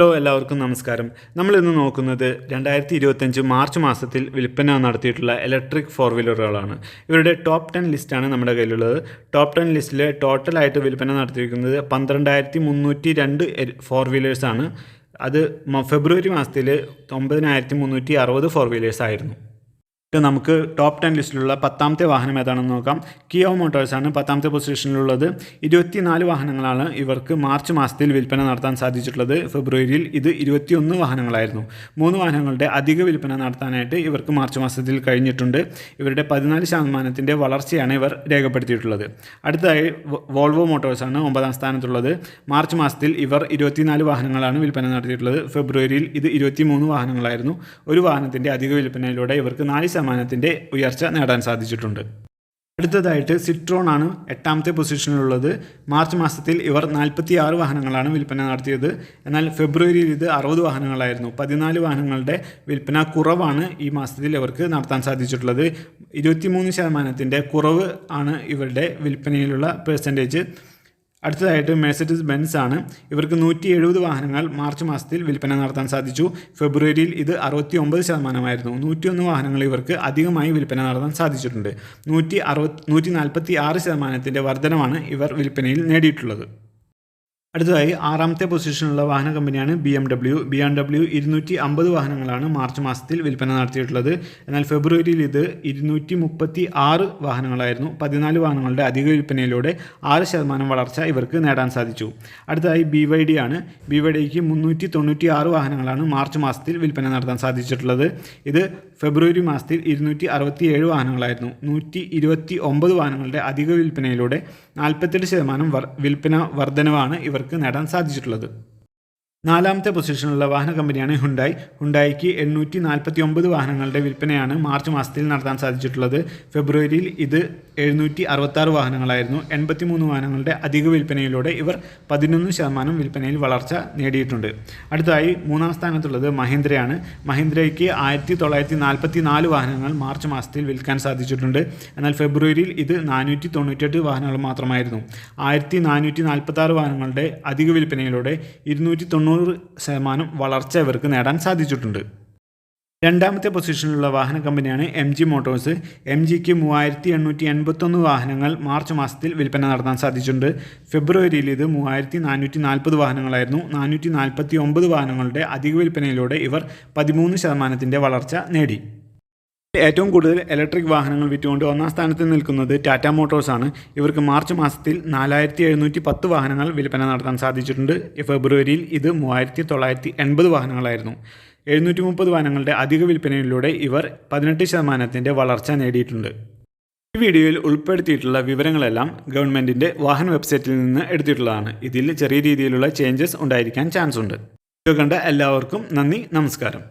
Hello എല്ലാവർക്കും നമസ്കാരം. നമ്മളിന്ന് നോക്കുന്നത് 2025 മാർച്ച് മാസത്തിൽ വിൽപ്പന നടത്തിയിട്ടുള്ള ഇലക്ട്രിക് ഫോർ വീലറുകളാണ്. ഇവരുടെ ടോപ്പ് 10 ലിസ്റ്റാണ് നമ്മുടെ കയ്യിലുള്ളത്. ടോപ്പ് 10 ലിസ്റ്റിൽ ടോട്ടലായിട്ട് വിൽപ്പന നടത്തിയിരിക്കുന്നത് 12,302 ഫോർ വീലേഴ്സാണ്. അത് ഫെബ്രുവരി മാസത്തിൽ 9,360 ഫോർ വീലേഴ്സ് ആയിരുന്നു. നമുക്ക് ടോപ്പ് 10 ലിസ്റ്റിലുള്ള 10ാമത്തെ വാഹനം ഏതാണെന്ന് നോക്കാം. കിയ മോട്ടോഴ്സാണ് 10ാമത്തെ പൊസിഷനിലുള്ളത്. 24 വാഹനങ്ങളാണ് ഇവർക്ക് മാർച്ച് മാസത്തിൽ വിൽപ്പന നടത്താൻ സാധിച്ചിട്ടുള്ളത്. ഫെബ്രുവരിയിൽ ഇത് 21 വാഹനങ്ങളായിരുന്നു. 3 വാഹനങ്ങളുടെ അധിക വിൽപ്പന നടത്താനായിട്ട് ഇവർക്ക് മാർച്ച് മാസത്തിൽ കഴിഞ്ഞിട്ടുണ്ട്. ഇവരുടെ 14% വളർച്ചയാണ് ഇവർ രേഖപ്പെടുത്തിയിട്ടുള്ളത്. അടുത്തതായി വോൾവോ മോട്ടോഴ്സാണ് 9ാം സ്ഥാനത്തുള്ളത്. മാർച്ച് മാസത്തിൽ ഇവർ 24 വാഹനങ്ങളാണ് വിൽപ്പന നടത്തിയിട്ടുള്ളത്. ഫെബ്രുവരിയിൽ ഇത് 23 വാഹനങ്ങളായിരുന്നു. ഒരു വാഹനത്തിൻ്റെ അധിക വിൽപ്പനയിലൂടെ ഇവർക്ക് 4% ഉയർച്ച നേടാൻ സാധിച്ചിട്ടുണ്ട്. അടുത്തതായിട്ട് സിട്രോൺ ആണ് 8ാമത്തെ പൊസിഷനിലുള്ളത്. മാർച്ച് മാസത്തിൽ ഇവർ 46 വാഹനങ്ങളാണ് വിൽപ്പന നടത്തിയത്. എന്നാൽ ഫെബ്രുവരിയിൽ ഇത് 60 വാഹനങ്ങളായിരുന്നു. 14 വാഹനങ്ങളുടെ വിൽപ്പന കുറവാണ് ഈ മാസത്തിൽ ഇവർക്ക് നടത്താൻ സാധിച്ചിട്ടുള്ളത്. 23% കുറവ് ആണ് ഇവരുടെ വിൽപ്പനയിലുള്ള പെർസെൻറ്റേജ്. അടുത്തതായിട്ട് മെഴ്സിഡീസ് ബെൻസ് ആണ്. ഇവർക്ക് 170 വാഹനങ്ങൾ മാർച്ച് മാസത്തിൽ വിൽപ്പന നടത്താൻ സാധിച്ചു. ഫെബ്രുവരിയിൽ ഇത് 69% 101 വാഹനങ്ങൾ ഇവർക്ക് അധികമായി വിൽപ്പന നടത്താൻ സാധിച്ചിട്ടുണ്ട്. 146% വർധനമാണ് ഇവർ വിൽപ്പനയിൽ നേടിയിട്ടുള്ളത്. അടുത്തതായി 6ാമത്തെ പൊസിഷനിലുള്ള വാഹന കമ്പനിയാണ് BMW. 250 വാഹനങ്ങളാണ് മാർച്ച് മാസത്തിൽ വിൽപ്പന നടത്തിയിട്ടുള്ളത്. എന്നാൽ ഫെബ്രുവരിയിൽ ഇത് 236 വാഹനങ്ങളായിരുന്നു. 14 വാഹനങ്ങളുടെ അധിക വിൽപ്പനയിലൂടെ 6% വളർച്ച ഇവർക്ക് നേടാൻ സാധിച്ചു. അടുത്തതായി BYD ആണ്. BYDക്ക് 396 വാഹനങ്ങളാണ് മാർച്ച് മാസത്തിൽ വിൽപ്പന നടത്താൻ സാധിച്ചിട്ടുള്ളത്. ഇത് ഫെബ്രുവരി മാസത്തിൽ 267 വാഹനങ്ങളായിരുന്നു. 129 വാഹനങ്ങളുടെ അധിക വിൽപ്പനയിലൂടെ 48% വിൽപ്പന വർധനവാണ് ഇവർക്ക് നേടാൻ സാധിച്ചിട്ടുള്ളത്. 4ാമത്തെ പൊസിഷനിലുള്ള വാഹന കമ്പനിയാണ് ഹുണ്ടായിക്ക് 849 വാഹനങ്ങളുടെ വിൽപ്പനയാണ് മാർച്ച് മാസത്തിൽ നടത്താൻ സാധിച്ചിട്ടുള്ളത്. ഫെബ്രുവരിയിൽ ഇത് 766 വാഹനങ്ങളായിരുന്നു. 83 വാഹനങ്ങളുടെ അധിക വിൽപ്പനയിലൂടെ ഇവർ 11% വിൽപ്പനയിൽ വളർച്ച നേടിയിട്ടുണ്ട്. അടുത്തതായി 3ാം സ്ഥാനത്തുള്ളത് മഹീന്ദ്രയാണ്. മഹീന്ദ്രയ്ക്ക് 1944 വാഹനങ്ങൾ മാർച്ച് മാസത്തിൽ വിൽക്കാൻ സാധിച്ചിട്ടുണ്ട്. എന്നാൽ ഫെബ്രുവരിയിൽ ഇത് 498 വാഹനങ്ങൾ മാത്രമായിരുന്നു. 1446 വാഹനങ്ങളുടെ അധിക വിൽപ്പനയിലൂടെ 290% വളർച്ച ഇവർക്ക് നേടാൻ സാധിച്ചിട്ടുണ്ട്. 2ാമത്തെ പൊസിഷനിലുള്ള വാഹന കമ്പനിയാണ് MG മോട്ടോഴ്സ്. MGക്ക് 3881 വാഹനങ്ങൾ മാർച്ച് മാസത്തിൽ വിൽപ്പന നടത്താൻ സാധിച്ചിട്ടുണ്ട്. ഫെബ്രുവരിയിൽ ഇത് 3440 വാഹനങ്ങളായിരുന്നു. 449 വാഹനങ്ങളുടെ അധിക വിൽപ്പനയിലൂടെ ഇവർ 13% വളർച്ച നേടി. ഏറ്റവും കൂടുതൽ ഇലക്ട്രിക് വാഹനങ്ങൾ വിറ്റുകൊണ്ട് 1ാം സ്ഥാനത്ത് നിൽക്കുന്നത് ടാറ്റ മോട്ടോഴ്സാണ്. ഇവർക്ക് മാർച്ച് മാസത്തിൽ 4710 വാഹനങ്ങൾ വിൽപ്പന നടത്താൻ സാധിച്ചിട്ടുണ്ട്. ഫെബ്രുവരിയിൽ ഇത് 3980 വാഹനങ്ങളായിരുന്നു. 730 വാഹനങ്ങളുടെ അധിക വിൽപ്പനയിലൂടെ ഇവർ 18% വളർച്ച നേടിയിട്ടുണ്ട്. ഈ വീഡിയോയിൽ ഉൾപ്പെടുത്തിയിട്ടുള്ള വിവരങ്ങളെല്ലാം ഗവൺമെൻറ്റിൻ്റെ വാഹന വെബ്സൈറ്റിൽ നിന്ന് എടുത്തിട്ടുള്ളതാണ്. ഇതിൽ ചെറിയ രീതിയിലുള്ള ചേഞ്ചസ് ഉണ്ടായിരിക്കാൻ ചാൻസ് ഉണ്ട്. വീഡിയോ കണ്ട എല്ലാവർക്കും നന്ദി, നമസ്കാരം.